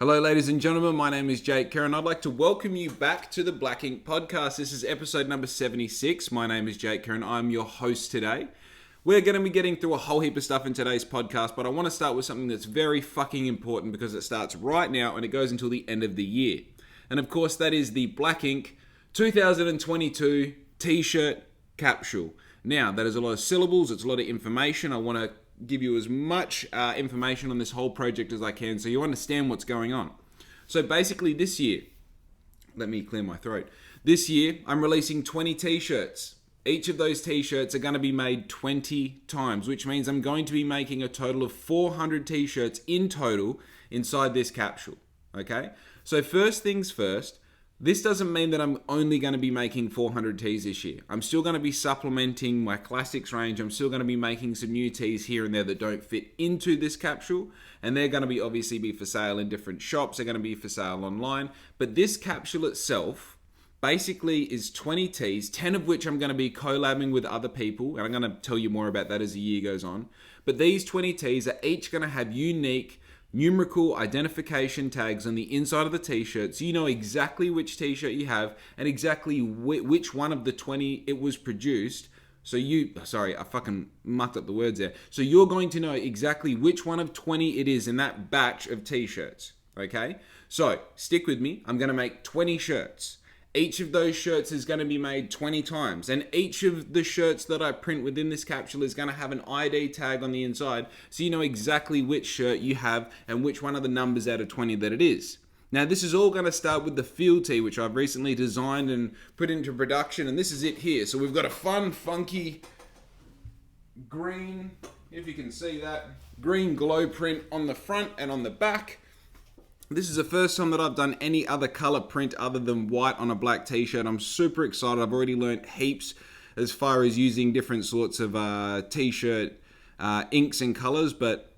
Hello, ladies and gentlemen. My name is Jake Kerr, and I'd like to welcome you back to the Black Ink Podcast. This is episode number 76. My name is Jake Kerr, and I'm your host today. We're going to be getting through a whole heap of stuff in today's podcast, but I want to start with something that's very fucking important because it starts right now and it goes until the end of the year. And of course, that is the Black Ink 2022 T-shirt capsule. Now, that is a lot of syllables. It's a lot of information. I want to give you as much information on this whole project as I can so you understand what's going on. So basically this year, let me clear my throat. This year, I'm releasing 20 t-shirts. Each of those t-shirts are going to be made 20 times, which means I'm going to be making a total of 400 t-shirts in total inside this capsule. Okay? So first things first, this doesn't mean that I'm only going to be making 400 tees this year. I'm still going to be supplementing my classics range. I'm still going to be making some new tees here and there that don't fit into this capsule. And they're going to be obviously be for sale in different shops. They're going to be for sale online. But this capsule itself basically is 20 tees, 10 of which I'm going to be collabing with other people. And I'm going to tell you more about that as the year goes on. But these 20 tees are each going to have unique numerical identification tags on the inside of the t-shirt, so you know exactly which t-shirt you have and exactly which one of the 20 it was produced. So I fucking mucked up the words there. So you're going to know exactly which one of 20 it is in that batch of t-shirts, okay? So stick with me. I'm going to make 20 shirts. Each of those shirts is going to be made 20 times. And each of the shirts that I print within this capsule is going to have an ID tag on the inside. So you know exactly which shirt you have and which one of the numbers out of 20 that it is. Now this is all going to start with the field tee, which I've recently designed and put into production. And this is it here. So we've got a fun, funky green, if you can see that, green glow print on the front and on the back. This is the first time that I've done any other color print other than white on a black t-shirt. I'm super excited. I've already learned heaps as far as using different sorts of t-shirt inks and colors, but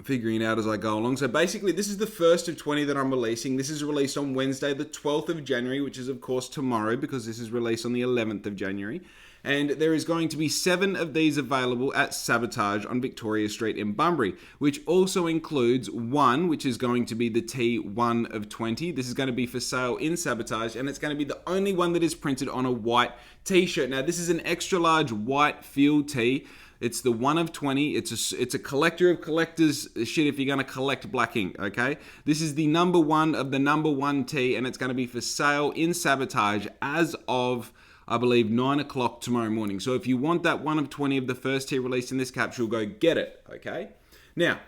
figuring it out as I go along. So basically, this is the first of 20 that I'm releasing. This is released on Wednesday, the 12th of January, which is of course tomorrow because this is released on the 11th of January. And there is going to be 7 of these available at Sabotage on Victoria Street in Bunbury, which also includes one, which is going to be the T1 of 20. This is going to be for sale in Sabotage, and it's going to be the only one that is printed on a white t-shirt. Now, this is an extra large white field tee. It's the 1 of 20. It's a collector of collectors shit if you're going to collect black ink, okay? This is the number 1 of the number 1 tee, and it's going to be for sale in Sabotage as of, I believe, 9 o'clock tomorrow morning. So if you want that 1 of 20 of the first tee released in this capsule, go get it, okay? Now,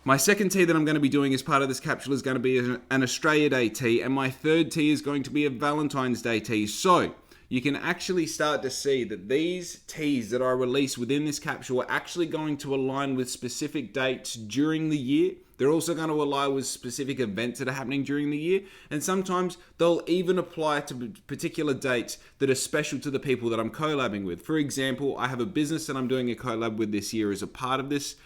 my second tee that I'm going to be doing as part of this capsule is going to be an Australia Day tee, and my third tee is going to be a Valentine's Day tee. So you can actually start to see that these tees that are released within this capsule are actually going to align with specific dates during the year. They're also going to align with specific events that are happening during the year. And sometimes they'll even apply to particular dates that are special to the people that I'm collabing with. For example, I have a business that I'm doing a collab with this year as a part of this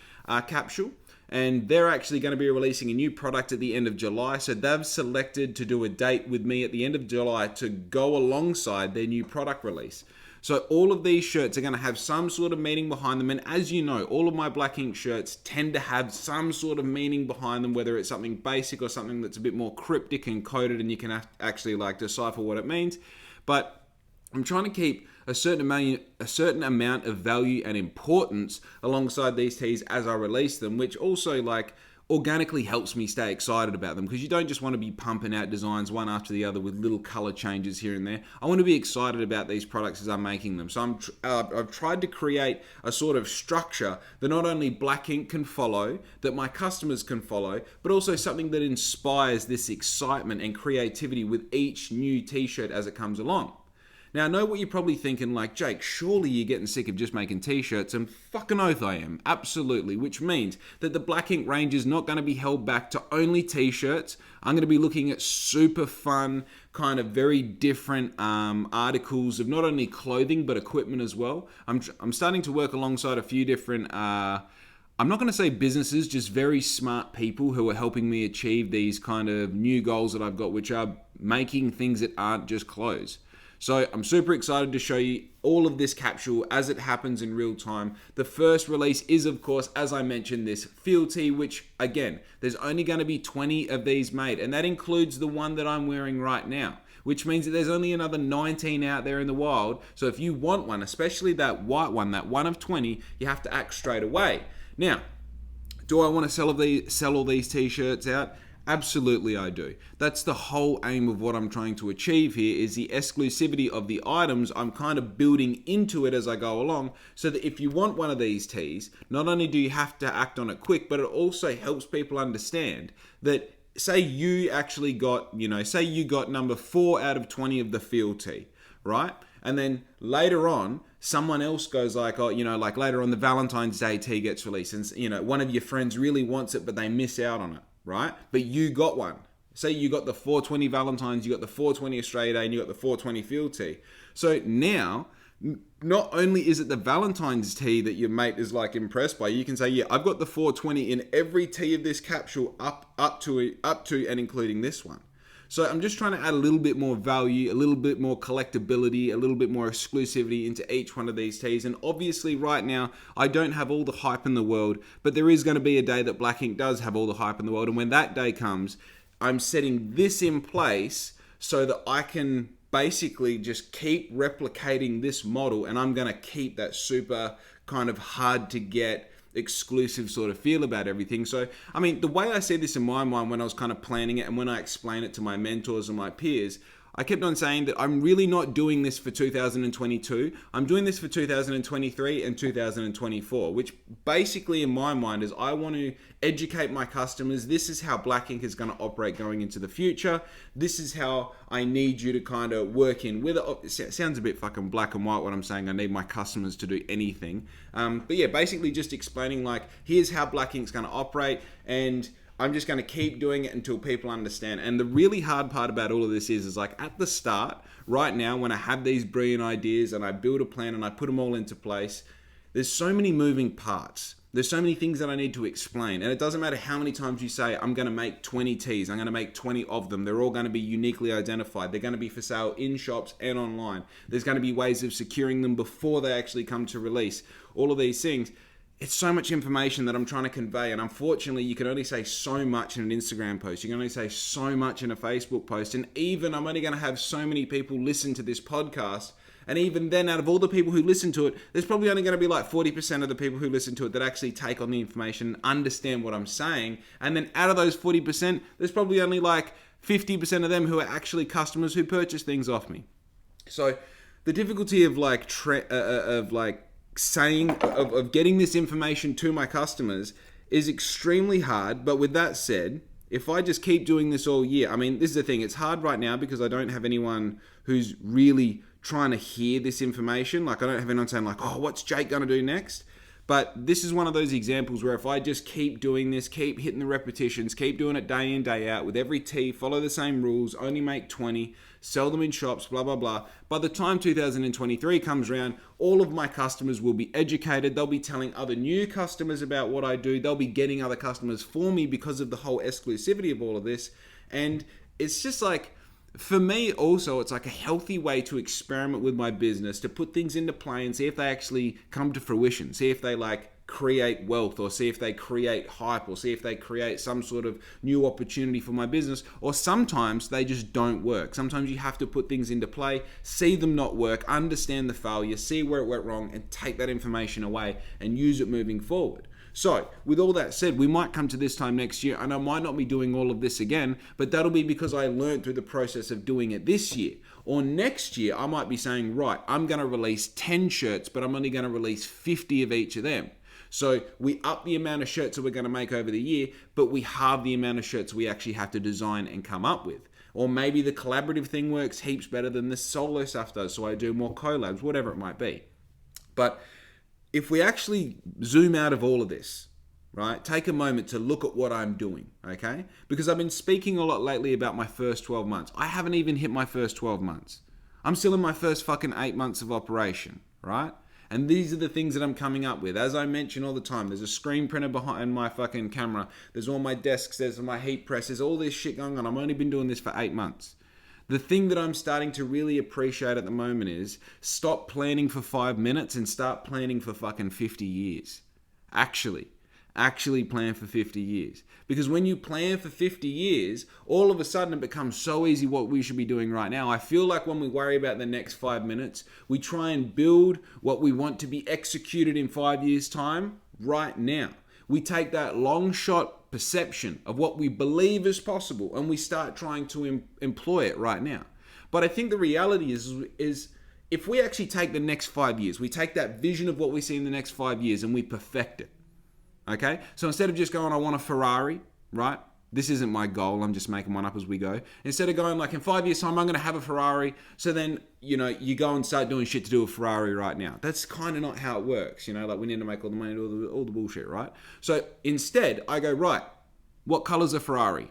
capsule. And they're actually going to be releasing a new product at the end of July. So they've selected to do a date with me at the end of July to go alongside their new product release. So all of these shirts are going to have some sort of meaning behind them. And as you know, all of my black ink shirts tend to have some sort of meaning behind them, whether it's something basic or something that's a bit more cryptic and coded and you can actually like decipher what it means. But I'm trying to keep a certain amount of value and importance alongside these tees as I release them, which also like organically helps me stay excited about them, because you don't just want to be pumping out designs one after the other with little color changes here and there. I want to be excited about these products as I'm making them. So I've tried to create a sort of structure that not only black ink can follow, that my customers can follow, but also something that inspires this excitement and creativity with each new t-shirt as it comes along. Now, I know what you're probably thinking, like, Jake, surely you're getting sick of just making t-shirts, and fucking oath I am, absolutely, which means that the black ink range is not going to be held back to only t-shirts. I'm going to be looking at super fun, kind of very different articles of not only clothing, but equipment as well. I'm starting to work alongside a few different I'm not going to say businesses, just very smart people who are helping me achieve these kind of new goals that I've got, which are making things that aren't just clothes. So I'm super excited to show you all of this capsule as it happens in real time. The first release is, of course, as I mentioned, this field tee, which again, there's only going to be 20 of these made, and that includes the one that I'm wearing right now, which means that there's only another 19 out there in the wild. So if you want one, especially that white one, that one of 20, you have to act straight away. Now, do I want to sell all these t-shirts out? Absolutely I do. That's the whole aim of what I'm trying to achieve here, is the exclusivity of the items. I'm kind of building into it as I go along, so that if you want one of these tees, not only do you have to act on it quick, but it also helps people understand that, say you actually got, say you got number 4 out of 20 of the field tee, right? And then later on, someone else goes like, oh, like later on the Valentine's Day tee gets released, and one of your friends really wants it, but they miss out on it, right? But you got one. Say you got the 420 Valentine's, you got the 420 Australia Day, and you got the 420 field tee. So now, not only is it the Valentine's tee that your mate is like impressed by, you can say, yeah, I've got the 420 in every tee of this capsule up to and including this one. So I'm just trying to add a little bit more value, a little bit more collectability, a little bit more exclusivity into each one of these tees. And obviously right now, I don't have all the hype in the world, but there is going to be a day that Black Ink does have all the hype in the world. And when that day comes, I'm setting this in place so that I can basically just keep replicating this model, and I'm going to keep that super kind of hard to get exclusive sort of feel about everything. So, I mean, the way I see this in my mind when I was kind of planning it and when I explain it to my mentors and my peers, I kept on saying that I'm really not doing this for 2022. I'm doing this for 2023 and 2024, which basically in my mind is I want to educate my customers. This is how Black Ink is going to operate going into the future. This is how I need you to kind of work in with it. It sounds a bit fucking black and white when I'm saying I need my customers to do anything. But yeah, basically just explaining like, here's how Black Ink's going to operate, and I'm just going to keep doing it until people understand. And the really hard part about all of this is like at the start, right now, when I have these brilliant ideas and I build a plan and I put them all into place, there's so many moving parts. There's so many things that I need to explain. And it doesn't matter how many times you say, I'm going to make 20 tees. I'm going to make 20 of them. They're all going to be uniquely identified. They're going to be for sale in shops and online. There's going to be ways of securing them before they actually come to release. All of these things. It's so much information that I'm trying to convey, and unfortunately you can only say so much in an Instagram post. You can only say so much in a Facebook post, and even I'm only going to have so many people listen to this podcast, and even then out of all the people who listen to it, there's probably only going to be like 40% of the people who listen to it that actually take on the information and understand what I'm saying, and then out of those 40%, there's probably only like 50% of them who are actually customers who purchase things off me. So the difficulty of getting this information to my customers is extremely hard. But with that said, if I just keep doing this all year, I mean, this is the thing, it's hard right now because I don't have anyone who's really trying to hear this information. Like I don't have anyone saying like, oh, what's Jake going to do next? But this is one of those examples where if I just keep doing this, keep hitting the repetitions, keep doing it day in, day out with every tee, follow the same rules, only make 20, sell them in shops, blah, blah, blah. By the time 2023 comes around, all of my customers will be educated. They'll be telling other new customers about what I do. They'll be getting other customers for me because of the whole exclusivity of all of this. And it's just like, for me also, it's like a healthy way to experiment with my business, to put things into play and see if they actually come to fruition, see if they like create wealth, or see if they create hype, or see if they create some sort of new opportunity for my business. Or sometimes they just don't work. Sometimes you have to put things into play, see them not work, understand the failure, see where it went wrong, and take that information away and use it moving forward. So, with all that said, we might come to this time next year and I might not be doing all of this again, but that'll be because I learned through the process of doing it this year. Or next year, I might be saying, right, I'm going to release 10 shirts, but I'm only going to release 50 of each of them. So we up the amount of shirts that we're going to make over the year, but we halve the amount of shirts we actually have to design and come up with. Or maybe the collaborative thing works heaps better than the solo stuff does, so I do more collabs, whatever it might be. But if we actually zoom out of all of this, right, take a moment to look at what I'm doing, okay? Because I've been speaking a lot lately about my first 12 months. I haven't even hit my first 12 months. I'm still in my first fucking 8 months of operation, right? And these are the things that I'm coming up with. As I mention all the time, there's a screen printer behind my fucking camera. There's all my desks, there's my heat press, there's all this shit going on. I've only been doing this for 8 months. The thing that I'm starting to really appreciate at the moment is stop planning for 5 minutes and start planning for fucking 50 years. Actually plan for 50 years. Because when you plan for 50 years, all of a sudden it becomes so easy what we should be doing right now. I feel like when we worry about the next 5 minutes, we try and build what we want to be executed in 5 years' time right now. We take that long shot perception of what we believe is possible and we start trying to employ it right now. But I think the reality is if we actually take the next 5 years, we take that vision of what we see in the next 5 years and we perfect it. Okay? So instead of just going, I want a Ferrari, right? This isn't my goal. I'm just making one up as we go. Instead of going like in 5 years' time, I'm going to have a Ferrari. So then, you go and start doing shit to do a Ferrari right now. That's kind of not how it works. Like we need to make all the money, all the bullshit, right? So instead, I go, right, what color's a Ferrari?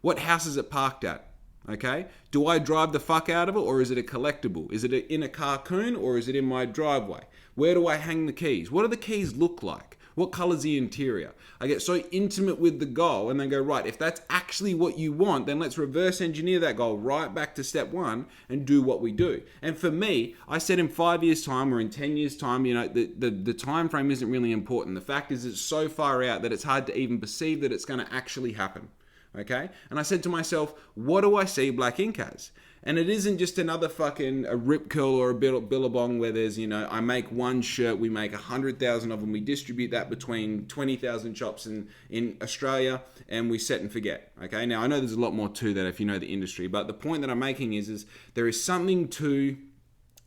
What house is it parked at? Okay? Do I drive the fuck out of it, or is it a collectible? Is it in a cartoon, or is it in my driveway? Where do I hang the keys? What do the keys look like? What color's the interior? I get so intimate with the goal and then go, right, if that's actually what you want, then let's reverse engineer that goal right back to step one and do what we do. And for me, I said in 5 years' time or in 10 years' time, the time frame isn't really important. The fact is it's so far out that it's hard to even perceive that it's going to actually happen. Okay? And I said to myself, what do I see Black Ink as? And it isn't just another fucking a rip curl or a billabong where there's, I make one shirt, we make 100,000 of them, we distribute that between 20,000 shops in Australia, and we set and forget. Okay, now I know there's a lot more to that if you know the industry, but the point that I'm making is there is something to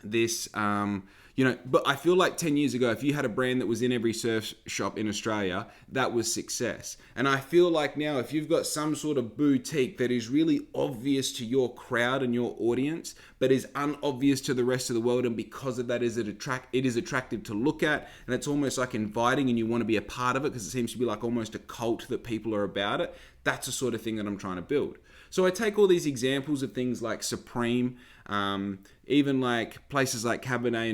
this, but I feel like 10 years ago, if you had a brand that was in every surf shop in Australia, that was success. And I feel like now, if you've got some sort of boutique that is really obvious to your crowd and your audience, but is unobvious to the rest of the world, and because of that, it is attractive to look at, and it's almost like inviting and you want to be a part of it because it seems to be like almost a cult that people are about it, that's the sort of thing that I'm trying to build. So I take all these examples of things like Supreme, even like places like Cabernet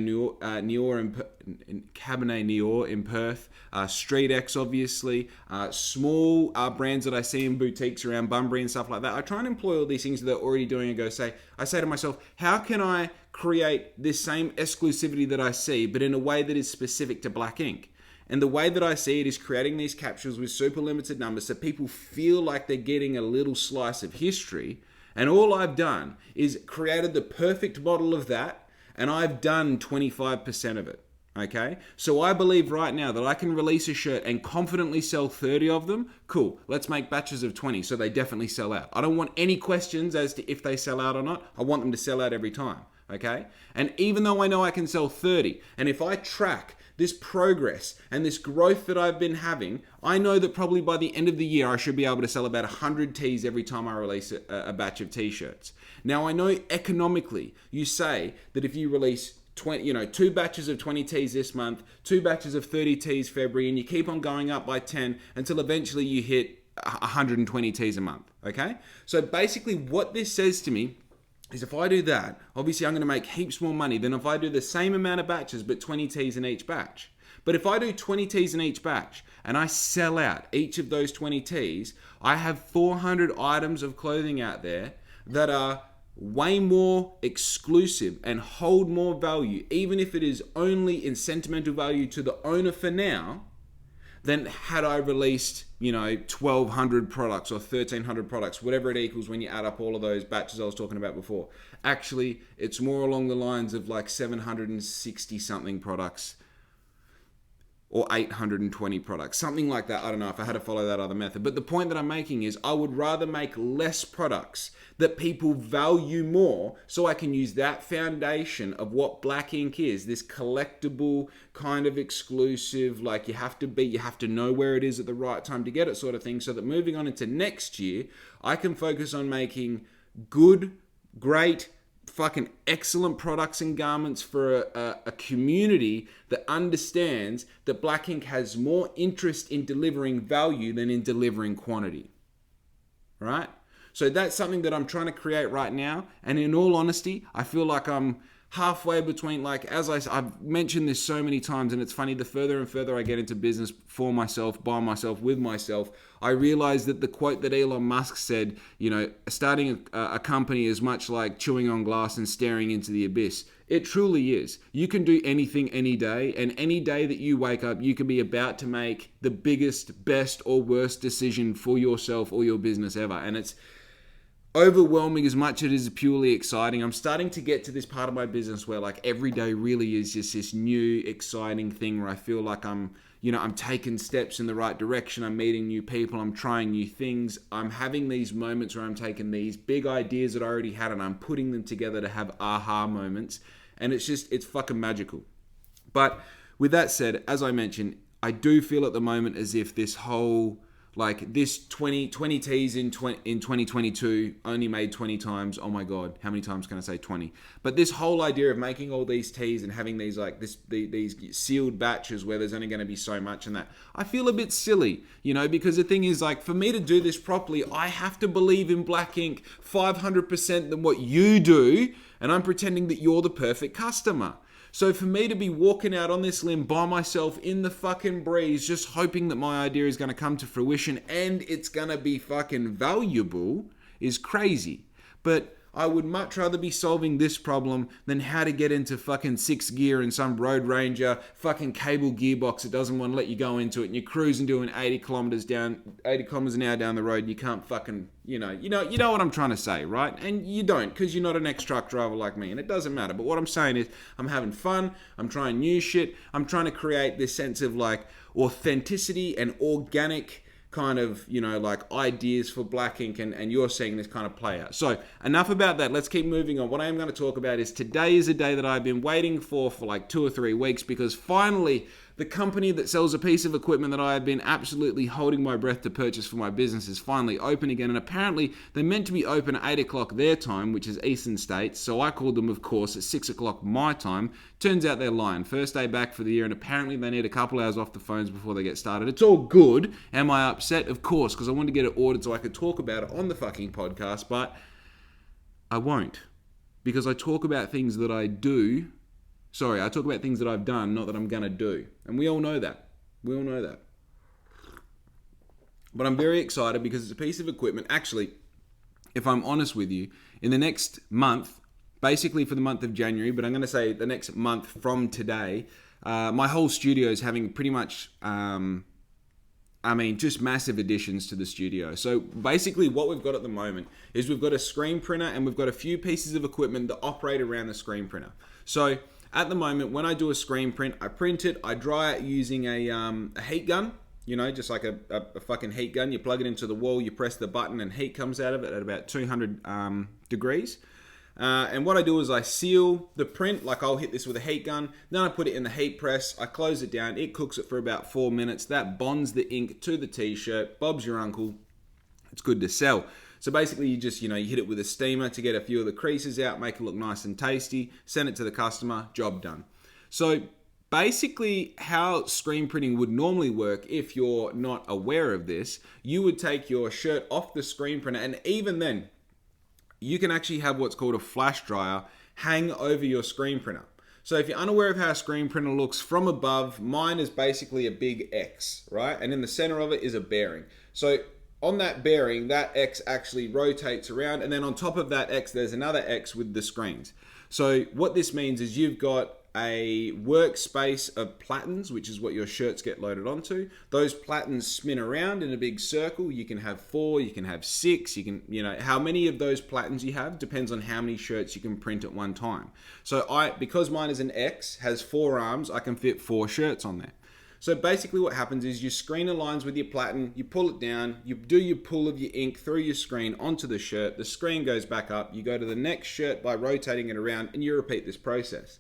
Nior in Perth, Street X obviously, small brands that I see in boutiques around Bunbury and stuff like that. I try and employ all these things that they're already doing and I say to myself, how can I create this same exclusivity that I see, but in a way that is specific to Black Ink? And the way that I see it is creating these capsules with super limited numbers so people feel like they're getting a little slice of history. And all I've done is created the perfect model of that, and I've done 25% of it. Okay? So I believe right now that I can release a shirt and confidently sell 30 of them. Cool. Let's make batches of 20 so they definitely sell out. I don't want any questions as to if they sell out or not. I want them to sell out every time. Okay? And even though I know I can sell 30, and if I track this progress and this growth that I've been having, I know that probably by the end of the year, I should be able to sell about 100 tees every time I release a batch of t-shirts. Now, I know economically, you say that if you release 2 batches of 20 tees this month, 2 batches of 30 tees February, and you keep on going up by 10 until eventually you hit 120 tees a month, okay? So basically what this says to me is if I do that, obviously I'm going to make heaps more money than if I do the same amount of batches but 20 tees in each batch. But if I do 20 tees in each batch and I sell out each of those 20 tees, I have 400 items of clothing out there that are way more exclusive and hold more value, even if it is only in sentimental value to the owner for now, than had I released, 1,200 products or 1,300 products, whatever it equals when you add up all of those batches I was talking about before. Actually, it's more along the lines of like 760 something products or 820 products, something like that. I don't know if I had to follow that other method. But the point that I'm making is I would rather make less products that people value more so I can use that foundation of what Black Ink is, this collectible kind of exclusive, like you have to know where it is at the right time to get it sort of thing, so that moving on into next year, I can focus on making good, great, fucking excellent products and garments for a community that understands that Black Ink has more interest in delivering value than in delivering quantity. Right? So that's something that I'm trying to create right now. And in all honesty, I feel like I'm halfway between, like, I've mentioned this so many times, and it's funny, the further and further I get into business for myself, by myself, with myself, I realize that the quote that Elon Musk said, starting a company is much like chewing on glass and staring into the abyss. It truly is. You can do anything any day, and any day that you wake up, you can be about to make the biggest, best, or worst decision for yourself or your business ever. And it's overwhelming as much as it is purely exciting. I'm starting to get to this part of my business where, like, every day really is just this new, exciting thing where I feel like I'm taking steps in the right direction. I'm meeting new people. I'm trying new things. I'm having these moments where I'm taking these big ideas that I already had and I'm putting them together to have aha moments. And it's fucking magical. But with that said, as I mentioned, I do feel at the moment as if this whole, like, this 20 tees in 2022 only made 20 times. Oh my God, how many times can I say 20? But this whole idea of making all these tees and having these, like, these sealed batches where there's only going to be so much and that, I feel a bit silly, because the thing is, like, for me to do this properly, I have to believe in black ink 500% than what you do, and I'm pretending that you're the perfect customer. So for me to be walking out on this limb by myself in the fucking breeze, just hoping that my idea is going to come to fruition and it's going to be fucking valuable, is crazy. But I would much rather be solving this problem than how to get into fucking 6th gear in some Road Ranger fucking cable gearbox that doesn't want to let you go into it, and you're cruising doing 80 kilometers an hour down the road, and you can't fucking, you know what I'm trying to say, right? And you don't, because you're not an ex-truck driver like me, and it doesn't matter. But what I'm saying is, I'm having fun, I'm trying new shit, I'm trying to create this sense of, like, authenticity and organic kind of, like, ideas for black ink, and you're seeing this kind of play out. So enough about that. Let's keep moving on. What I am going to talk about is today is a day that I've been waiting for like 2 or 3 weeks, because finally the company that sells a piece of equipment that I have been absolutely holding my breath to purchase for my business is finally open again. And apparently they're meant to be open at 8 o'clock their time, which is Eastern States. So I called them, of course, at 6 o'clock my time. Turns out they're lying. First day back for the year, and apparently they need a couple hours off the phones before they get started. It's all good. Am I upset? Of course, because I wanted to get it ordered so I could talk about it on the fucking podcast, but I won't. Because I talk about things that I do. Sorry, I talk about things that I've done, not that I'm going to do. And we all know that. But I'm very excited because it's a piece of equipment. Actually, if I'm honest with you, in the next month, basically for the month of January, but I'm going to say the next month from today, my whole studio is having pretty much, just massive additions to the studio. So basically what we've got at the moment is we've got a screen printer and we've got a few pieces of equipment that operate around the screen printer. So at the moment, when I do a screen print, I print it, I dry it using a heat gun, just like a fucking heat gun. You plug it into the wall, you press the button, and heat comes out of it at about 200 degrees. And what I do is I seal the print, like I'll hit this with a heat gun, then I put it in the heat press, I close it down, it cooks it for about 4 minutes, that bonds the ink to the t-shirt, Bob's your uncle, it's good to sell. So basically you just, you hit it with a steamer to get a few of the creases out, make it look nice and tasty, send it to the customer, job done. So basically how screen printing would normally work, if you're not aware of this, you would take your shirt off the screen printer, and even then, you can actually have what's called a flash dryer hang over your screen printer. So if you're unaware of how a screen printer looks from above, mine is basically a big X, right? And in the center of it is a bearing. So on that bearing, that X actually rotates around, and then on top of that X, there's another X with the screens. So what this means is you've got a workspace of platens, which is what your shirts get loaded onto. Those platens spin around in a big circle. You can have 4, you can have 6, you can, how many of those platens you have depends on how many shirts you can print at one time. So because mine is an X, has 4 arms, I can fit 4 shirts on there. So basically what happens is your screen aligns with your platen, you pull it down, you do your pull of your ink through your screen onto the shirt, the screen goes back up, you go to the next shirt by rotating it around, and you repeat this process.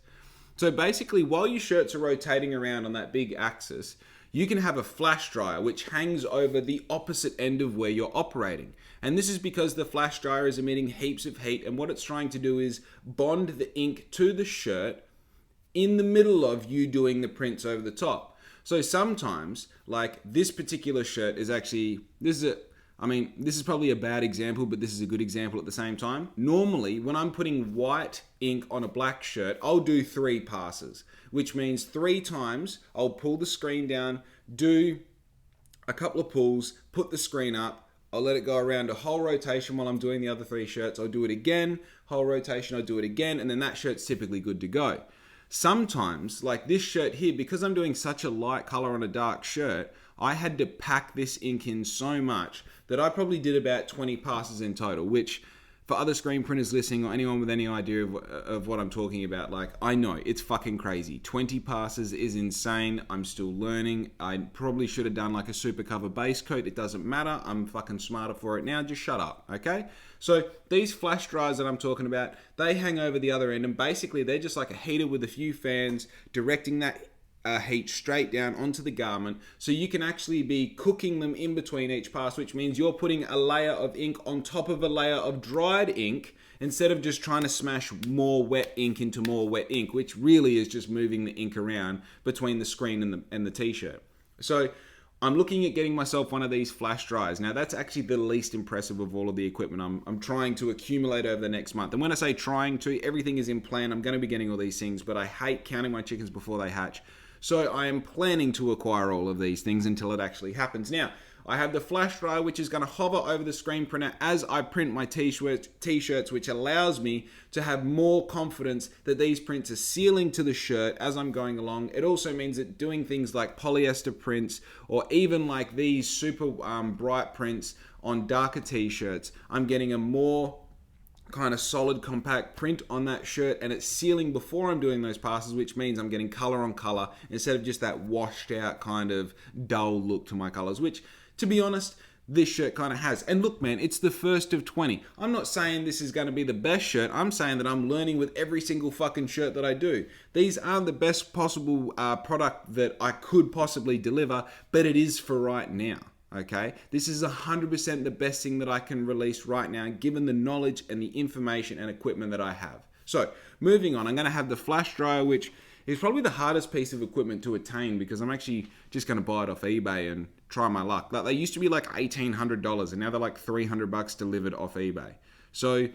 So basically, while your shirts are rotating around on that big axis, you can have a flash dryer which hangs over the opposite end of where you're operating. And this is because the flash dryer is emitting heaps of heat, and what it's trying to do is bond the ink to the shirt in the middle of you doing the prints over the top. So sometimes, like this particular shirt is actually, I mean, this is probably a bad example, but this is a good example at the same time. Normally, when I'm putting white ink on a black shirt, I'll do 3 passes, which means 3 times I'll pull the screen down, do a couple of pulls, put the screen up, I'll let it go around a whole rotation while I'm doing the other 3 shirts. I'll do it again, whole rotation, I'll do it again, and then that shirt's typically good to go. Sometimes, like this shirt here, because I'm doing such a light color on a dark shirt, I had to pack this ink in so much that I probably did about 20 passes in total, which for other screen printers listening or anyone with any idea of what I'm talking about, like, I know it's fucking crazy. 20 passes is insane. I'm still learning. I probably should have done like a super cover base coat. It doesn't matter. I'm fucking smarter for it now. Just shut up, okay? So these flash dryers that I'm talking about, they hang over the other end, and basically they're just like a heater with a few fans directing that heat straight down onto the garment, so you can actually be cooking them in between each pass, which means you're putting a layer of ink on top of a layer of dried ink instead of just trying to smash more wet ink into more wet ink, which really is just moving the ink around between the screen and the t-shirt. So I'm looking at getting myself one of these flash dryers. Now that's actually the least impressive of all of the equipment I'm trying to accumulate over the next month. And when I say trying to, everything is in plan. I'm going to be getting all these things, but I hate counting my chickens before they hatch. So I am planning to acquire all of these things until it actually happens. Now, I have the flash dryer, which is going to hover over the screen printer as I print my t-shirts, which allows me to have more confidence that these prints are sealing to the shirt as I'm going along. It also means that doing things like polyester prints or even like these super bright prints on darker t-shirts, I'm getting a more kind of solid compact print on that shirt, and it's sealing before I'm doing those passes, which means I'm getting color on color instead of just that washed out kind of dull look to my colors, which, to be honest, this shirt kind of has. And look, man, it's the first of 20. I'm not saying this is going to be the best shirt. I'm saying that I'm learning with every single fucking shirt that I do. These aren't the best possible product that I could possibly deliver, but it is for right now. Okay, this is 100% the best thing that I can release right now, given the knowledge and the information and equipment that I have. So, moving on, I'm going to have the flash dryer, which is probably the hardest piece of equipment to attain because I'm actually just going to buy it off eBay and try my luck. Like, they used to be like $1,800 and now they're like $300 delivered off eBay. So,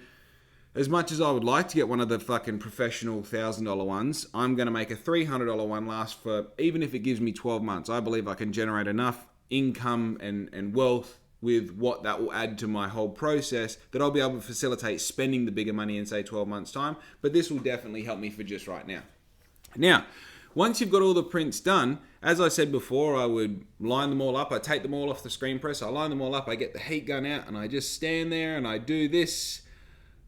as much as I would like to get one of the fucking professional $1,000 ones, I'm going to make a $300 one last for, even if it gives me 12 months, I believe I can generate enough income and wealth with what that will add to my whole process that I'll be able to facilitate spending the bigger money in, say, 12 months time. But this will definitely help me for just right now. Now, once you've got all the prints done, as I said before, I would line them all up. I take them all off the screen press. I line them all up. I get the heat gun out and I just stand there and I do this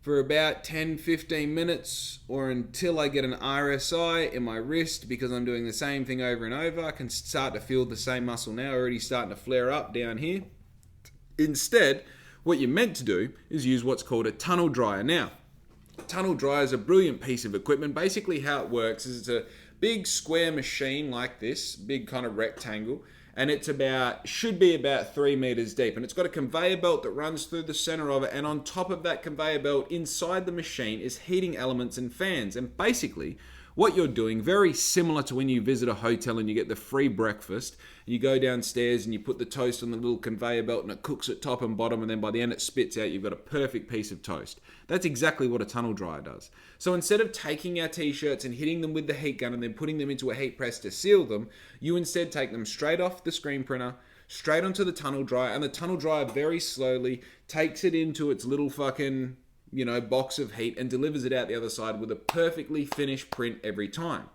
for about 10-15 minutes or until I get an RSI in my wrist, because I'm doing the same thing over and over. I can start to feel the same muscle now, already starting to flare up down here. Instead, what you're meant to do is use what's called a tunnel dryer. Now, a tunnel dryer is a brilliant piece of equipment. Basically how it works is it's a big square machine like this, big kind of rectangle, and it's should be about 3 meters deep, and it's got a conveyor belt that runs through the center of it, and on top of that conveyor belt inside the machine is heating elements and fans. And basically what you're doing, very similar to when you visit a hotel and you get the free breakfast, you go downstairs and you put the toast on the little conveyor belt and it cooks at top and bottom, and then by the end it spits out, you've got a perfect piece of toast. That's exactly what a tunnel dryer does. So instead of taking our t-shirts and hitting them with the heat gun and then putting them into a heat press to seal them, you instead take them straight off the screen printer, straight onto the tunnel dryer, and the tunnel dryer very slowly takes it into its little fucking, box of heat and delivers it out the other side with a perfectly finished print every time.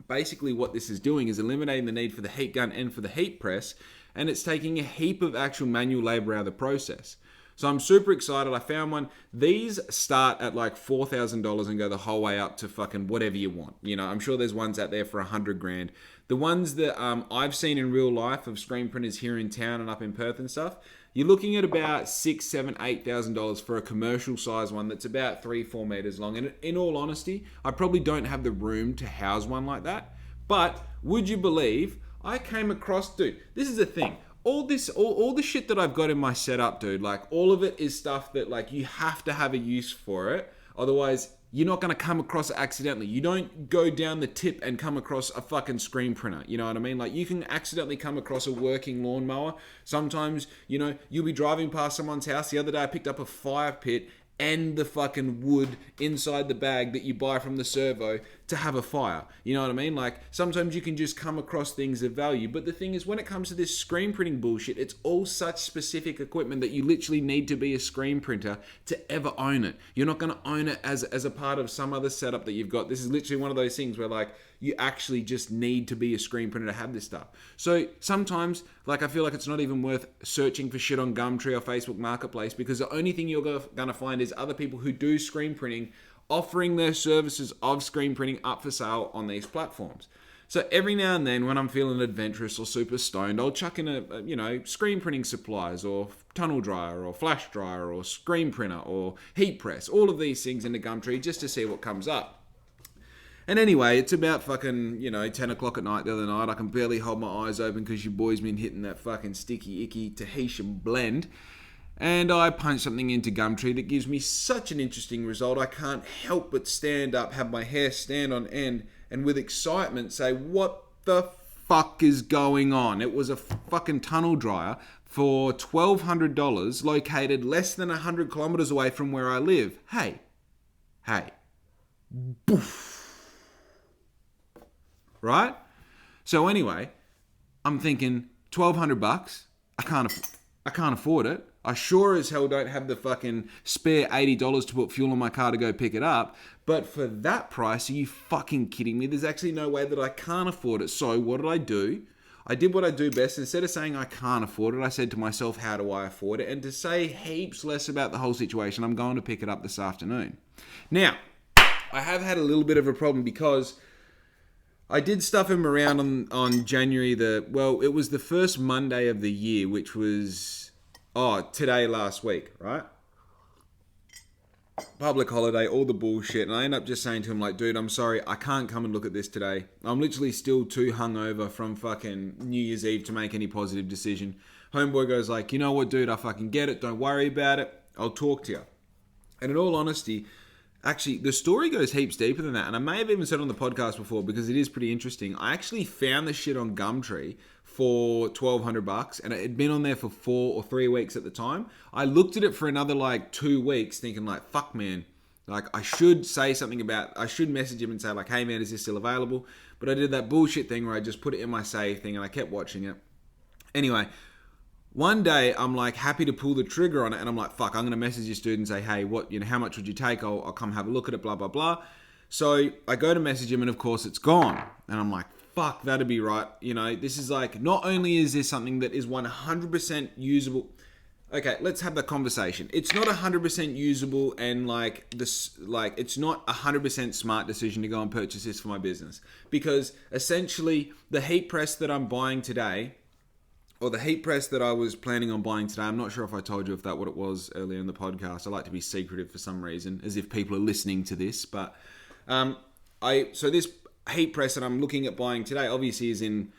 Basically what this is doing is eliminating the need for the heat gun and for the heat press, and it's taking a heap of actual manual labor out of the process. So I'm super excited. I found one. These start at like $4,000 and go the whole way up to fucking whatever you want. I'm sure there's ones out there for $100,000. The ones that I've seen in real life of screen printers here in town and up in Perth and stuff, you're looking at about $6,000, $7,000, $8,000 for a commercial size one that's about 3-4 meters long. And in all honesty, I probably don't have the room to house one like that. But would you believe I came across, dude, this is the thing. All the shit that I've got in my setup, dude, like all of it is stuff that like you have to have a use for it. Otherwise, you're not going to come across it accidentally. You don't go down the tip and come across a fucking screen printer. You know what I mean? Like, you can accidentally come across a working lawnmower. Sometimes, you know, you'll be driving past someone's house. The other day I picked up a fire pit and the fucking wood inside the bag that you buy from the servo to have a fire. You know what I mean? Like, sometimes you can just come across things of value. But the thing is, when it comes to this screen printing bullshit, it's all such specific equipment that you literally need to be a screen printer to ever own it. You're not going to own it as a part of some other setup that you've got. This is literally one of those things where, like, you actually just need to be a screen printer to have this stuff. So sometimes, like, I feel like it's not even worth searching for shit on Gumtree or Facebook Marketplace, because the only thing you're going to find is other people who do screen printing offering their services of screen printing up for sale on these platforms. So every now and then, when I'm feeling adventurous or super stoned, I'll chuck in a screen printing supplies, or tunnel dryer, or flash dryer, or screen printer, or heat press, all of these things into Gumtree just to see what comes up. And anyway, it's about fucking, 10 o'clock at night the other night. I can barely hold my eyes open because your boy's been hitting that fucking sticky, icky Tahitian blend. And I punch something into Gumtree that gives me such an interesting result. I can't help but stand up, have my hair stand on end, and with excitement say, what the fuck is going on? It was a fucking tunnel dryer for $1,200 located less than 100 kilometers away from where I live. Hey. Boof. Right? So anyway, I'm thinking $1,200. I can't afford it. I sure as hell don't have the fucking spare $80 to put fuel on my car to go pick it up. But for that price, are you fucking kidding me? There's actually no way that I can't afford it. So what did I do? I did what I do best. Instead of saying I can't afford it, I said to myself, how do I afford it? And to say heaps less about the whole situation, I'm going to pick it up this afternoon. Now, I have had a little bit of a problem because I did stuff him around on January it was the first Monday of the year, which was today last week, right? Public holiday, all the bullshit. And I end up just saying to him, like, dude, I'm sorry, I can't come and look at this today. I'm literally still too hungover from fucking New Year's Eve to make any positive decision. Homeboy goes like, you know what, dude, I fucking get it. Don't worry about it. I'll talk to you. And in all honesty, actually, the story goes heaps deeper than that. And I may have even said on the podcast before, because it is pretty interesting. I actually found this shit on Gumtree for $1,200, and it had been on there for 4 or 3 weeks at the time. I looked at it for another 2 weeks thinking like, fuck man, like I should message him and say like, hey man, is this still available? But I did that bullshit thing where I just put it in my save thing and I kept watching it. Anyway, one day I'm like happy to pull the trigger on it, and I'm like, fuck, I'm going to message this dude and say, hey, how much would you take? I'll come have a look at it, blah, blah, blah. So I go to message him, and of course it's gone. And I'm like, fuck, that'd be right. This is like, not only is this something that is 100% usable. Okay, let's have the conversation. It's not 100% usable, and it's not 100% smart decision to go and purchase this for my business, because essentially the heat press that I'm buying today, or the heat press that I was planning on buying today, I'm not sure if I told you if that what it was earlier in the podcast. I like to be secretive for some reason, as if people are listening to this. But so this heat press that I'm looking at buying today, obviously is in,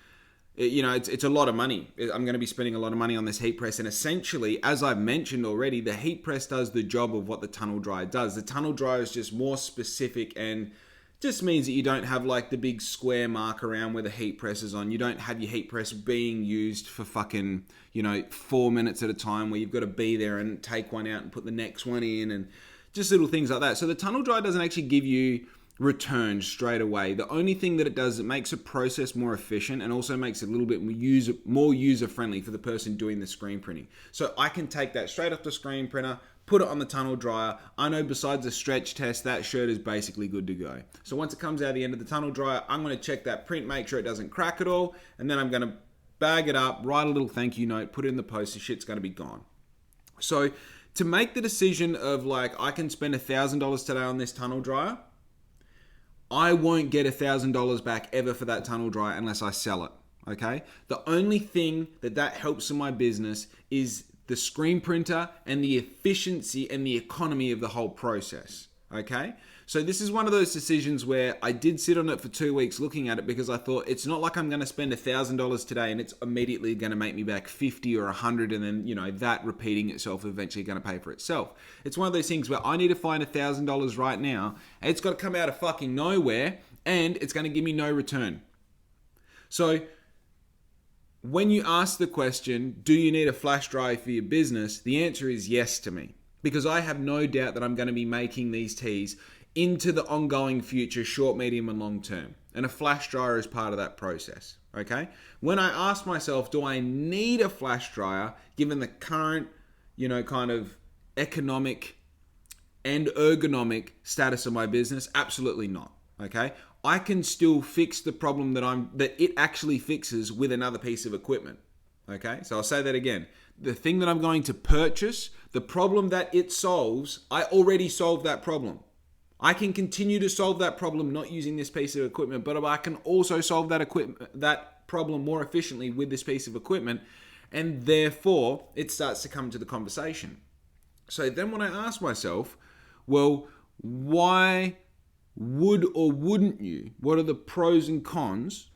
it's a lot of money. I'm going to be spending a lot of money on this heat press. And essentially, as I've mentioned already, the heat press does the job of what the tunnel dryer does. The tunnel dryer is just more specific, and just means that you don't have like the big square mark around where the heat press is on. You don't have your heat press being used for fucking, 4 minutes at a time, where you've got to be there and take one out and put the next one in, and just little things like that. So the tunnel dryer doesn't actually give you returns straight away. The only thing that it does, it makes a process more efficient, and also makes it a little bit more user-friendly for the person doing the screen printing. So I can take that straight off the screen printer, put it on the tunnel dryer. I know besides the stretch test, that shirt is basically good to go. So once it comes out the end of the tunnel dryer, I'm going to check that print, make sure it doesn't crack at all, and then I'm going to bag it up, write a little thank you note, put it in the post, the shit's going to be gone. So to make the decision of I can spend $1,000 today on this tunnel dryer, I won't get $1,000 back ever for that tunnel dryer unless I sell it, okay? The only thing that helps in my business is the screen printer and the efficiency and the economy of the whole process, okay? So this is one of those decisions where I did sit on it for 2 weeks looking at it because I thought it's not like I'm going to spend $1,000 today and it's immediately going to make me back 50 or 100 and then, that repeating itself eventually going to pay for itself. It's one of those things where I need to find $1,000 right now and it's got to come out of fucking nowhere and it's going to give me no return. So when you ask the question, do you need a flash drive for your business? The answer is yes to me, because I have no doubt that I'm going to be making these tees into the ongoing future, short, medium, and long term. And a flash dryer is part of that process, okay? When I ask myself, do I need a flash dryer given the current, kind of economic and ergonomic status of my business? Absolutely not, okay? I can still fix the problem that it actually fixes with another piece of equipment, okay? So I'll say that again. The thing that I'm going to purchase, the problem that it solves, I already solved that problem. I can continue to solve that problem not using this piece of equipment, but I can also solve that problem more efficiently with this piece of equipment, and therefore it starts to come to the conversation. So then when I ask myself, well, why would or wouldn't you? What are the pros and cons?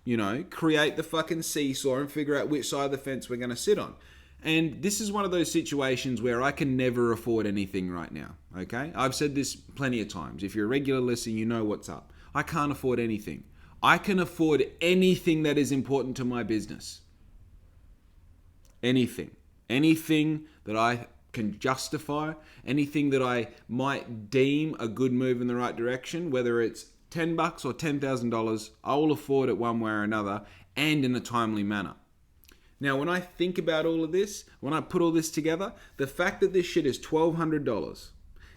Create the fucking seesaw and figure out which side of the fence we're going to sit on. And this is one of those situations where I can never afford anything right now, okay? I've said this plenty of times. If you're a regular listener, you know what's up. I can't afford anything. I can afford anything that is important to my business. Anything. Anything that I can justify, anything that I might deem a good move in the right direction, whether it's $10 or $10,000, I will afford it one way or another and in a timely manner. Now, when I think about all of this, when I put all this together, the fact that this shit is $1,200,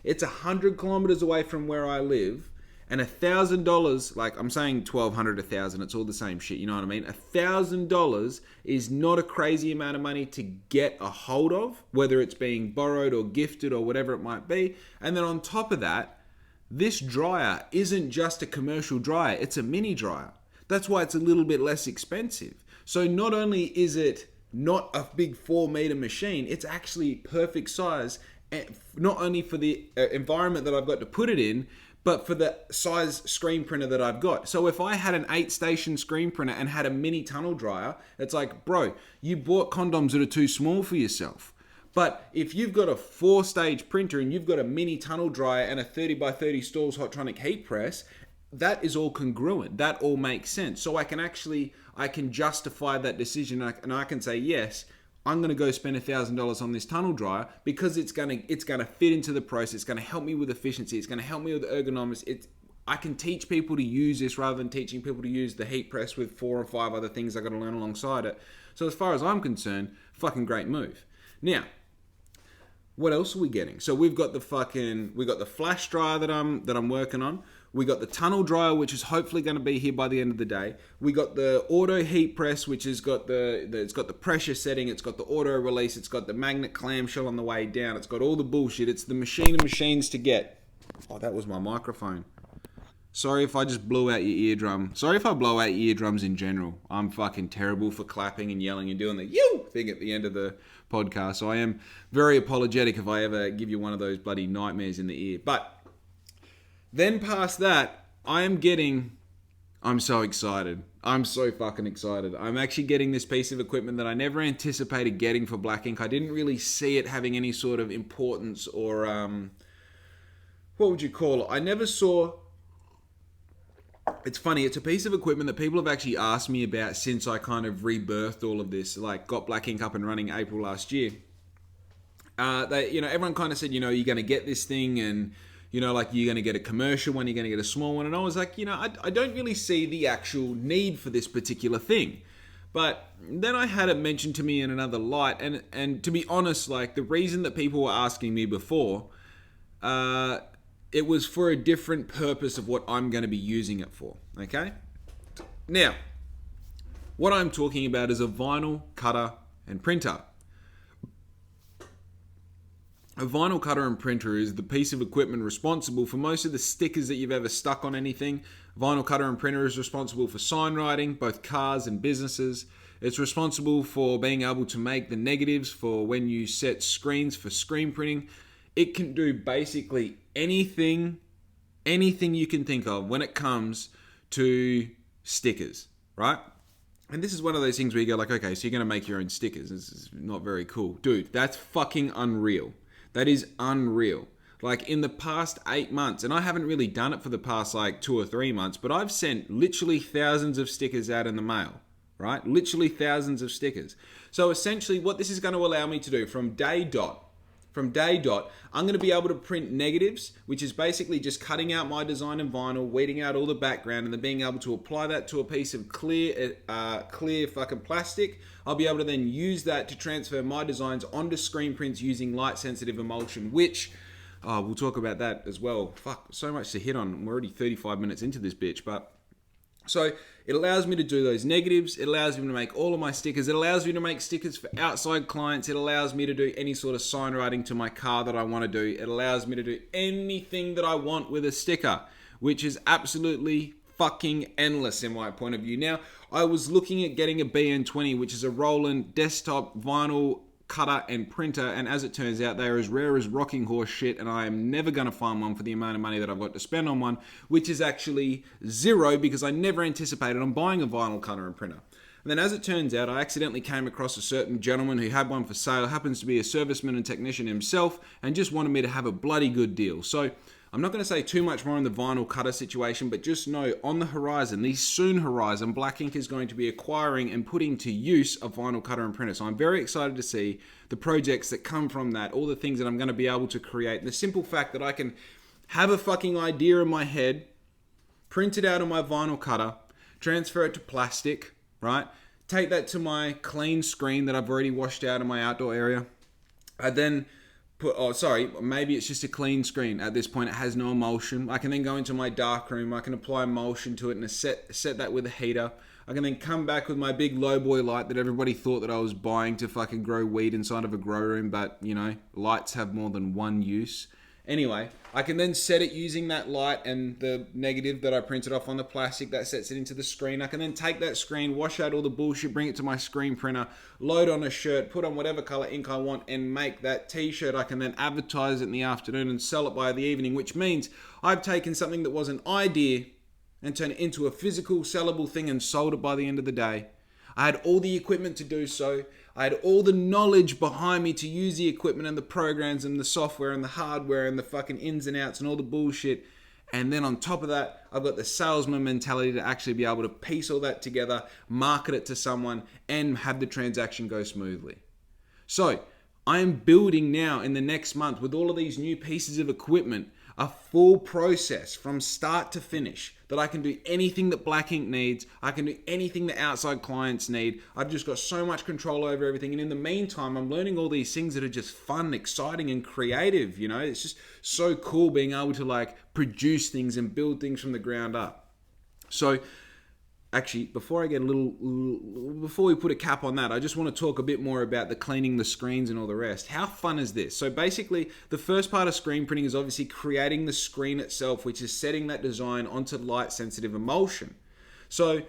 it's 100 kilometers away from where I live, and $1,000, like I'm saying 1,200, 1,000, it's all the same shit, you know what I mean? $1,000 is not a crazy amount of money to get a hold of, whether it's being borrowed or gifted or whatever it might be. And then on top of that, this dryer isn't just a commercial dryer, it's a mini dryer. That's why it's a little bit less expensive. So not only is it not a big 4-meter machine, it's actually perfect size, not only for the environment that I've got to put it in, but for the size screen printer that I've got. So if I had an 8-station screen printer and had a mini tunnel dryer, it's like, bro, you bought condoms that are too small for yourself. But if you've got a 4-stage printer and you've got a mini tunnel dryer and a 30 by 30 stalls Hottronic heat press, that is all congruent. That all makes sense. So I can justify that decision, and I can say, yes, I'm going to go spend $1,000 on this tunnel dryer because it's going to fit into the process. It's going to help me with efficiency. It's going to help me with ergonomics. I can teach people to use this rather than teaching people to use the heat press with 4 or 5 other things I got to learn alongside it. So as far as I'm concerned, fucking great move. Now, what else are we getting? So we've got the flash dryer that I'm working on. We got the tunnel dryer, which is hopefully going to be here by the end of the day. We got the auto heat press, which has got it's got the pressure setting, it's got the auto release, it's got the magnet clamshell on the way down, it's got all the bullshit. It's the machine of machines to get. Oh, that was my microphone. Sorry if I just blew out your eardrum. Sorry if I blow out your eardrums in general. I'm fucking terrible for clapping and yelling and doing the you thing at the end of the podcast. So I am very apologetic if I ever give you one of those bloody nightmares in the ear. But then past that, I'm so excited. I'm so fucking excited. I'm actually getting this piece of equipment that I never anticipated getting for Black Ink. I didn't really see it having any sort of importance or, what would you call it? I never saw... It's funny, it's a piece of equipment that people have actually asked me about since I kind of rebirthed all of this, like got Black Ink up and running April last year. Everyone kind of said, you're going to get this thing and... like you're going to get a commercial one, you're going to get a small one. And I was like, I don't really see the actual need for this particular thing. But then I had it mentioned to me in another light. And to be honest, like the reason that people were asking me before, it was for a different purpose of what I'm going to be using it for. Okay? Now, what I'm talking about is a vinyl cutter and printer. A vinyl cutter and printer is the piece of equipment responsible for most of the stickers that you've ever stuck on anything. Vinyl cutter and printer is responsible for sign writing, both cars and businesses. It's responsible for being able to make the negatives for when you set screens for screen printing. It can do basically anything anything you can think of when it comes to stickers, right? And this is one of those things where you go like, okay, so you're going to make your own stickers. This is not very cool. Dude, that's fucking unreal. That is unreal. Like in the past 8 months, and I haven't really done it for the past like 2 or 3 months, but I've sent literally thousands of stickers out in the mail, right? Literally thousands of stickers. So essentially what this is going to allow me to do from day dot, I'm going to be able to print negatives, which is basically just cutting out my design in vinyl, weeding out all the background, and then being able to apply that to a piece of clear fucking plastic. I'll be able to then use that to transfer my designs onto screen prints using light sensitive emulsion, which we'll talk about that as well. Fuck, so much to hit on. We're already 35 minutes into this bitch, but so it allows me to do those negatives. It allows me to make all of my stickers. It allows me to make stickers for outside clients. It allows me to do any sort of sign writing to my car that I want to do. It allows me to do anything that I want with a sticker, which is absolutely fucking endless in my point of view. Now, I was looking at getting a BN20, which is a Roland desktop vinyl cutter and printer, and as it turns out, they are as rare as rocking horse shit, and I am never going to find one for the amount of money that I've got to spend on one, which is actually zero because I never anticipated on buying a vinyl cutter and printer. And then as it turns out, I accidentally came across a certain gentleman who had one for sale, happens to be a serviceman and technician himself, and just wanted me to have a bloody good deal. So I'm not going to say too much more on the vinyl cutter situation, but just know on the horizon, the soon horizon, Black Ink is going to be acquiring and putting to use a vinyl cutter and printer. So I'm very excited to see the projects that come from that, all the things that I'm going to be able to create. And the simple fact that I can have a fucking idea in my head, print it out on my vinyl cutter, transfer it to plastic, right? Take that to my clean screen that I've already washed out in my outdoor area. I then maybe it's just a clean screen. At this point, it has no emulsion. I can then go into my dark room. I can apply emulsion to it and set that with a heater. I can then come back with my big low boy light that everybody thought that I was buying to fucking grow weed inside of a grow room. But, you know, lights have more than one use. Anyway, I can then set it using that light and the negative that I printed off on the plastic that sets it into the screen. I can then take that screen, wash out all the bullshit, bring it to my screen printer, load on a shirt, put on whatever color ink I want, and make that t-shirt. I can then advertise it in the afternoon and sell it by the evening, which means I've taken something that was an idea and turned it into a physical sellable thing and sold it by the end of the day. I had all the equipment to do so. I had all the knowledge behind me to use the equipment and the programs and the software and the hardware and the fucking ins and outs and all the bullshit. And then on top of that, I've got the salesman mentality to actually be able to piece all that together, market it to someone, and have the transaction go smoothly. So I am building now in the next month with all of these new pieces of equipment, a full process from start to finish that I can do anything that Black Ink needs. I can do anything that outside clients need. I've just got so much control over everything. And in the meantime, I'm learning all these things that are just fun, exciting, and creative. You know, it's just so cool being able to like produce things and build things from the ground up. So actually, before we put a cap on that, I just want to talk a bit more about the cleaning the screens and all the rest. How fun is this? So basically, the first part of screen printing is obviously creating the screen itself, which is setting that design onto light sensitive emulsion. So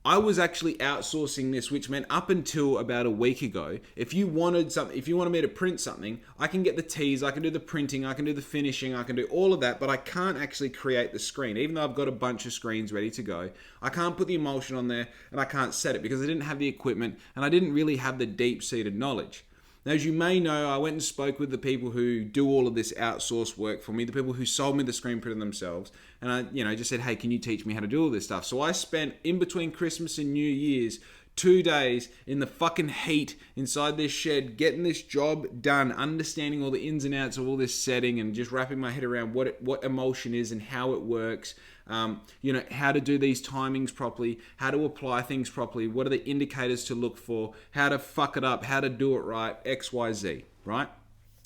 I was actually outsourcing this, which meant up until about a week ago, if you wanted me to print something, I can get the tees, I can do the printing, I can do the finishing, I can do all of that, but I can't actually create the screen. Even though I've got a bunch of screens ready to go, I can't put the emulsion on there and I can't set it because I didn't have the equipment and I didn't really have the deep-seated knowledge. Now, as you may know, I went and spoke with the people who do all of this outsourced work for me, the people who sold me the screen printer themselves, and I just said, hey, can you teach me how to do all this stuff? So I spent, in between Christmas and New Year's, 2 days in the fucking heat inside this shed, getting this job done, understanding all the ins and outs of all this setting and just wrapping my head around what emulsion is and how it works. How to do these timings properly, how to apply things properly, what are the indicators to look for, how to fuck it up, how to do it right, X, Y, Z, right?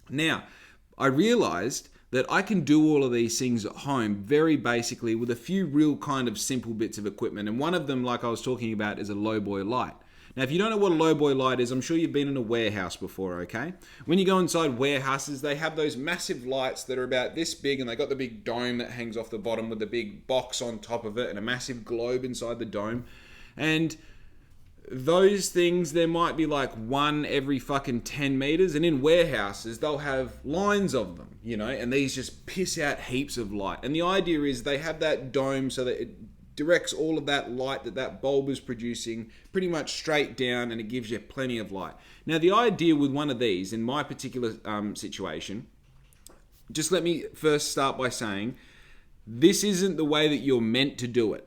Now, I realized that I can do all of these things at home very basically with a few real kind of simple bits of equipment. And one of them, like I was talking about, is a low boy light. Now, if you don't know what a low boy light is, I'm sure you've been in a warehouse before, okay? When you go inside warehouses, they have those massive lights that are about this big, and they got the big dome that hangs off the bottom with the big box on top of it and a massive globe inside the dome. And those things, there might be like one every fucking 10 meters, and in warehouses they'll have lines of them, you know, and these just piss out heaps of light. And the idea is they have that dome so that it directs all of that light that bulb is producing pretty much straight down, and it gives you plenty of light. Now the idea with one of these, in my particular situation, just let me first start by saying this isn't the way that you're meant to do it.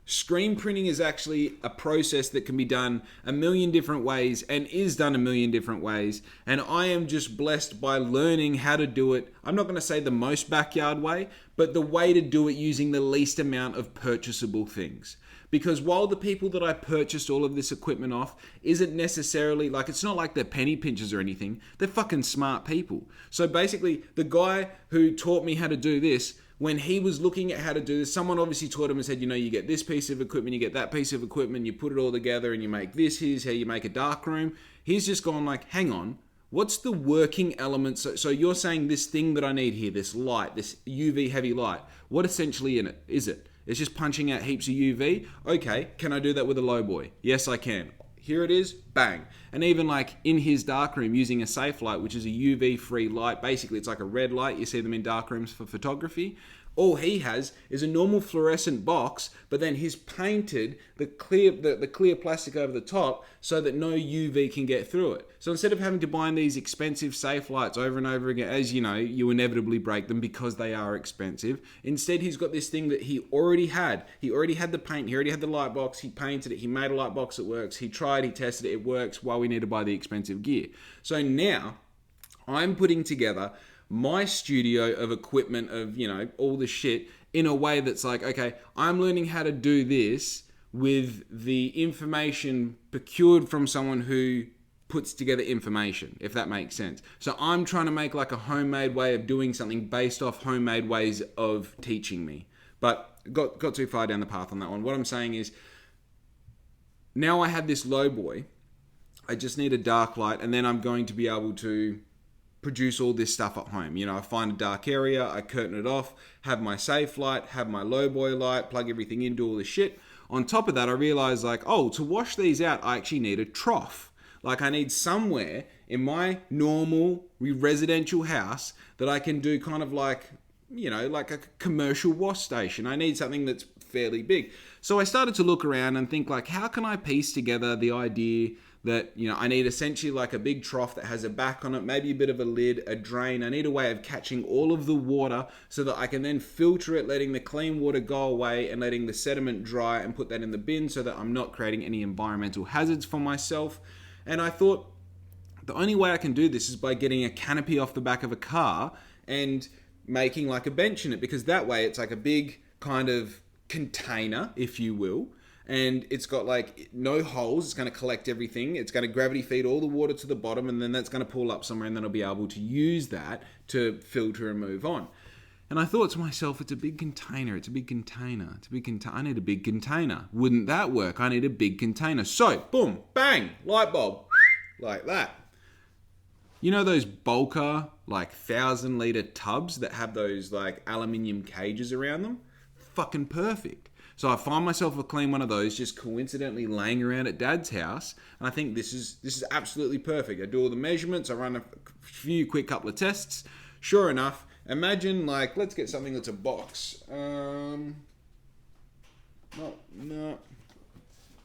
Screen printing is actually a process that can be done a million different ways and is done a million different ways. And I am just blessed by learning how to do it. I'm not going to say the most backyard way, but the way to do it using the least amount of purchasable things. Because while the people that I purchased all of this equipment off isn't necessarily like, it's not like they're penny pinchers or anything, they're fucking smart people. So basically, the guy who taught me how to do this, when he was looking at how to do this, someone obviously taught him and said, you know, you get this piece of equipment, you get that piece of equipment, you put it all together and you make this. Here's how you make a dark room. He's just gone like, hang on, what's the working elements? So you're saying this thing that I need here, this light, this UV heavy light, what essentially in it is it? It's just punching out heaps of UV. Okay, can I do that with a low boy? Yes, I can. Here it is, bang. And even like in his darkroom using a safe light, which is a UV free light. Basically, it's like a red light. You see them in darkrooms for photography. All he has is a normal fluorescent box, but then he's painted the clear plastic over the top so that no UV can get through it. So instead of having to buy these expensive safe lights over and over again, as you know, you inevitably break them because they are expensive. Instead, he's got this thing that he already had. He already had the paint. He already had the light box. He painted it. He made a light box that works. He tried. He tested it. It works. Why we need to buy the expensive gear. So now I'm putting together my studio of equipment of, you know, all the shit in a way that's like, okay, I'm learning how to do this with the information procured from someone who puts together information, if that makes sense. So I'm trying to make like a homemade way of doing something based off homemade ways of teaching me. But got too far down the path on that one. What I'm saying is, now I have this low boy, I just need a dark light, and then I'm going to be able to produce all this stuff at home. You know, I find a dark area, I curtain it off, have my safe light, have my low boy light, plug everything in, do all this shit. On top of that, I realized like, oh, to wash these out, I actually need a trough. Like I need somewhere in my normal residential house that I can do kind of like, you know, like a commercial wash station. I need something that's fairly big. So I started to look around and think like, how can I piece together the idea that, you know, I need essentially like a big trough that has a back on it, maybe a bit of a lid, a drain. I need a way of catching all of the water so that I can then filter it, letting the clean water go away and letting the sediment dry and put that in the bin so that I'm not creating any environmental hazards for myself. And I thought the only way I can do this is by getting a canopy off the back of a car and making like a bench in it, because that way it's like a big kind of container, if you will. And it's got like no holes. It's going to collect everything. It's going to gravity feed all the water to the bottom, and then that's going to pull up somewhere, and then I'll be able to use that to filter and move on. And I thought to myself, it's a big container. It's a big container. It's a big container. I need a big container. Wouldn't that work? I need a big container. So, boom, bang, light bulb, like that. You know those Bulker, like 1,000-litre tubs that have those like aluminium cages around them? Fucking perfect. So I find myself a clean one of those just coincidentally laying around at Dad's house, and I think this is absolutely perfect. I do all the measurements, I run a few quick couple of tests. Sure enough, imagine like, let's get something that's a box. No.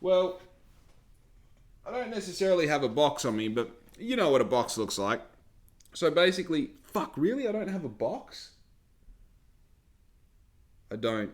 Well, I don't necessarily have a box on me, but you know what a box looks like. So basically, fuck, really? I don't have a box? I don't.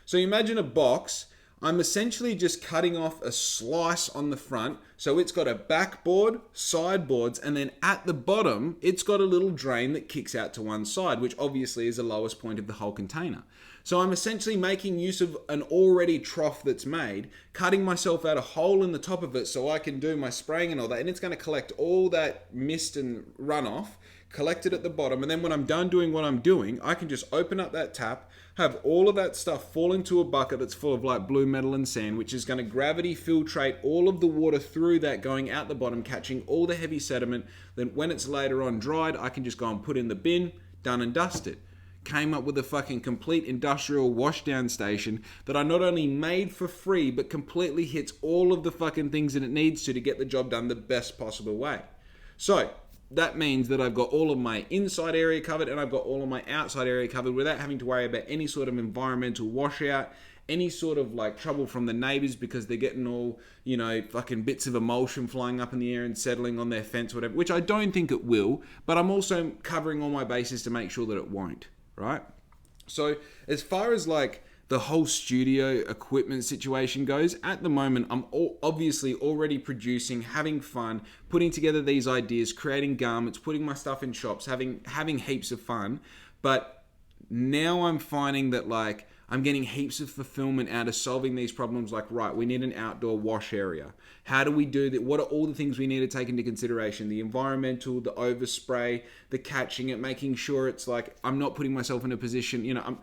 So imagine a box. I'm essentially just cutting off a slice on the front. So it's got a backboard, sideboards, and then at the bottom, it's got a little drain that kicks out to one side, which obviously is the lowest point of the whole container. So I'm essentially making use of an already trough that's made, cutting myself out a hole in the top of it so I can do my spraying and all that. And it's going to collect all that mist and runoff, collect it at the bottom. And then when I'm done doing what I'm doing, I can just open up that tap, have all of that stuff fall into a bucket that's full of like blue metal and sand, which is going to gravity filtrate all of the water through that, going out the bottom, catching all the heavy sediment. Then when it's later on dried, I can just go and put in the bin, done and dusted. came up with a fucking complete industrial washdown station that I not only made for free, but completely hits all of the fucking things that it needs to get the job done the best possible way. So that means that I've got all of my inside area covered and I've got all of my outside area covered without having to worry about any sort of environmental washout, any sort of like trouble from the neighbors because they're getting all, you know, fucking bits of emulsion flying up in the air and settling on their fence or whatever, which I don't think it will, but I'm also covering all my bases to make sure that it won't, right? So as far as like the whole studio equipment situation goes, at the moment, I'm obviously already producing, having fun, putting together these ideas, creating garments, putting my stuff in shops, having heaps of fun. But now I'm finding that like I'm getting heaps of fulfillment out of solving these problems. Like, right, we need an outdoor wash area. How do we do that? What are all the things we need to take into consideration? The environmental, the overspray, the catching it, making sure it's like I'm not putting myself in a position, you know, I'm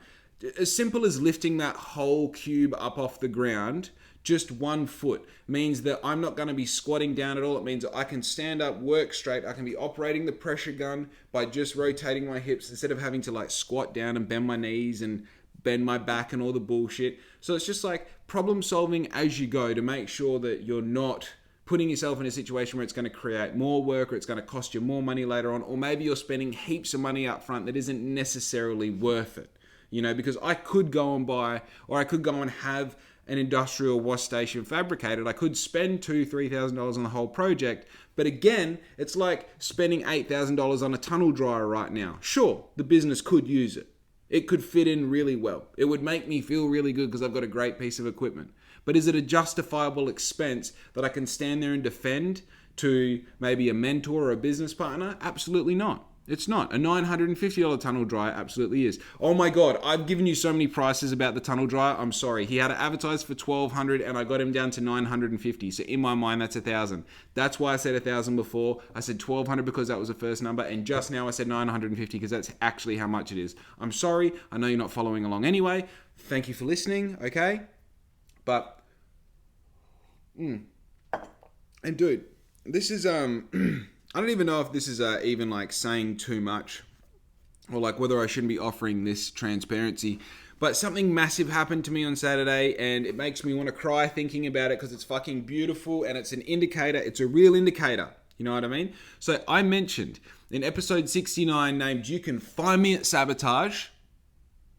as simple as lifting that whole cube up off the ground, just 1 foot, means that I'm not going to be squatting down at all. It means that I can stand up, work straight. I can be operating the pressure gun by just rotating my hips instead of having to like squat down and bend my knees and bend my back and all the bullshit. So it's just like problem solving as you go to make sure that you're not putting yourself in a situation where it's going to create more work or it's going to cost you more money later on, or maybe you're spending heaps of money up front that isn't necessarily worth it. You know, because I could go and buy, or I could go and have an industrial wash station fabricated. I could spend $2,000-$3,000 on the whole project. But again, it's like spending $8,000 on a tunnel dryer right now. Sure, the business could use it. It could fit in really well. It would make me feel really good because I've got a great piece of equipment. But is it a justifiable expense that I can stand there and defend to maybe a mentor or a business partner? Absolutely not. It's not. A $950 tunnel dryer absolutely is. Oh my God, I've given you so many prices about the tunnel dryer. I'm sorry. He had it advertised for $1,200 and I got him down to $950. So in my mind, that's $1,000. That's why I said $1,000 before. I said $1,200 because that was the first number. And just now I said $950 because that's actually how much it is. I'm sorry. I know you're not following along anyway. Thank you for listening. Okay. But, and dude, this is, I don't even know if this is even like saying too much or like whether I shouldn't be offering this transparency, but something massive happened to me on Saturday and it makes me want to cry thinking about it because it's fucking beautiful and it's an indicator. It's a real indicator. You know what I mean? So I mentioned in episode 69 named You Can Find Me at Sabotage.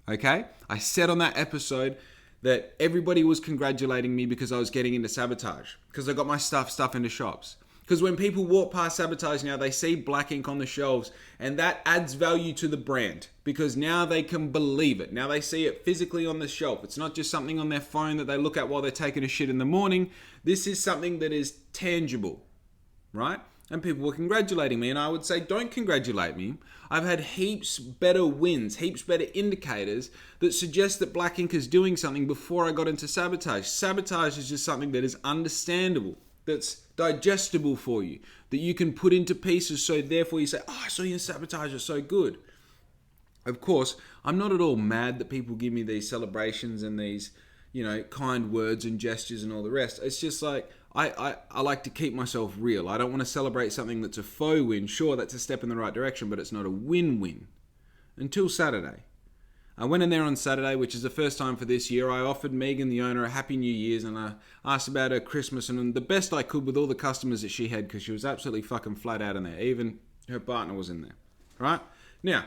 Okay. I said on that episode that everybody was congratulating me because I was getting into Sabotage because I got my stuff into shops. Because when people walk past Sabotage now, they see black ink on the shelves and that adds value to the brand because now they can believe it. Now they see it physically on the shelf. It's not just something on their phone that they look at while they're taking a shit in the morning. This is something that is tangible, right? And people were congratulating me and I would say, don't congratulate me. I've had heaps better wins, heaps better indicators that suggest that black ink is doing something before I got into Sabotage. Sabotage is just something that is understandable, that's digestible for you, that you can put into pieces, so therefore you say, oh, I saw your Sabotage is so good. Of course, I'm not at all mad that people give me these celebrations and these, you know, kind words and gestures and all the rest. It's just like, I like to keep myself real. I don't want to celebrate something that's a faux win. Sure, that's a step in the right direction, but it's not a win-win. Until Saturday. I went in there on Saturday, which is the first time for this year. I offered Megan, the owner, a Happy New Year's and I asked about her Christmas and the best I could with all the customers that she had because she was absolutely fucking flat out in there. Even her partner was in there. Right? Now,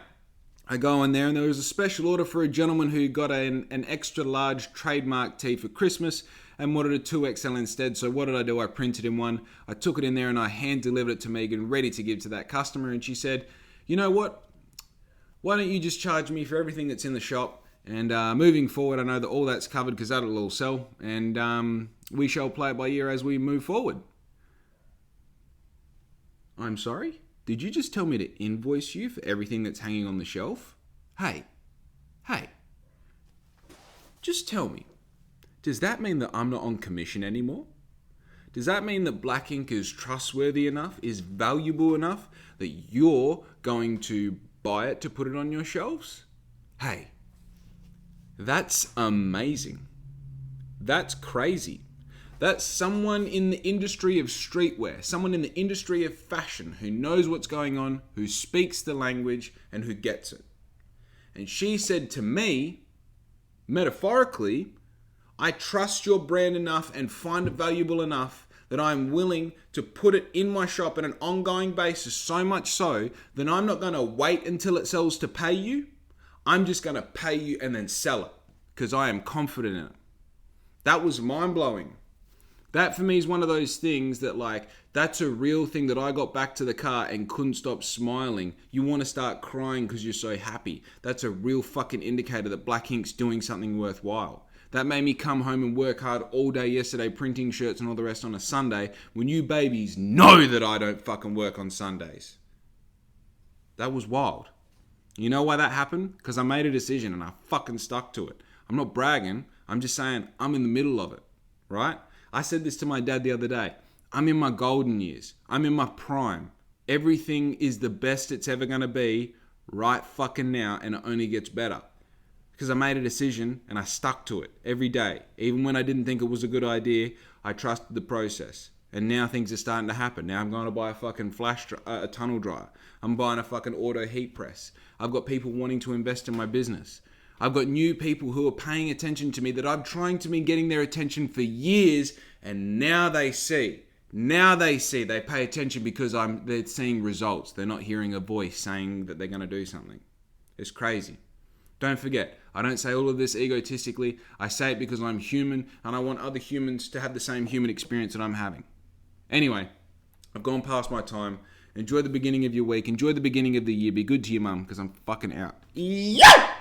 I go in there and there was a special order for a gentleman who got an extra large trademark tee for Christmas and wanted a 2XL instead. So what did I do? I printed him one. I took it in there and I hand delivered it to Megan, ready to give to that customer. And she said, you know what? Why don't you just charge me for everything that's in the shop? And moving forward, I know that all that's covered because that'll all sell. And we shall play it by ear as we move forward. I'm sorry? Did you just tell me to invoice you for everything that's hanging on the shelf? Hey. Just tell me. Does that mean that I'm not on commission anymore? Does that mean that black ink is trustworthy enough, is valuable enough, that you're going to buy it to put it on your shelves? Hey, that's amazing. That's crazy. That's someone in the industry of streetwear, someone in the industry of fashion who knows what's going on, who speaks the language, and who gets it. And she said to me, metaphorically, I trust your brand enough and find it valuable enough that I'm willing to put it in my shop on an ongoing basis, so much so that I'm not going to wait until it sells to pay you. I'm just going to pay you and then sell it because I am confident in it. That was mind-blowing. That for me is one of those things that like, that's a real thing that I got back to the car and couldn't stop smiling. You want to start crying because you're so happy. That's a real fucking indicator that Black Ink's doing something worthwhile. That made me come home and work hard all day yesterday printing shirts and all the rest on a Sunday when you babies know that I don't fucking work on Sundays. That was wild. You know why that happened? Because I made a decision and I fucking stuck to it. I'm not bragging. I'm just saying I'm in the middle of it, right? I said this to my dad the other day. I'm in my golden years. I'm in my prime. Everything is the best it's ever going to be right fucking now, and it only gets better. Because I made a decision and I stuck to it every day. Even when I didn't think it was a good idea, I trusted the process. And now things are starting to happen. Now I'm going to buy a fucking a tunnel dryer. I'm buying a fucking auto heat press. I've got people wanting to invest in my business. I've got new people who are paying attention to me that I'm trying to be getting their attention for years, and now they see. They pay attention because they're seeing results. They're not hearing a voice saying that they're going to do something. It's crazy. Don't forget, I don't say all of this egotistically. I say it because I'm human and I want other humans to have the same human experience that I'm having. Anyway, I've gone past my time. Enjoy the beginning of your week. Enjoy the beginning of the year. Be good to your mum because I'm fucking out. Yeah!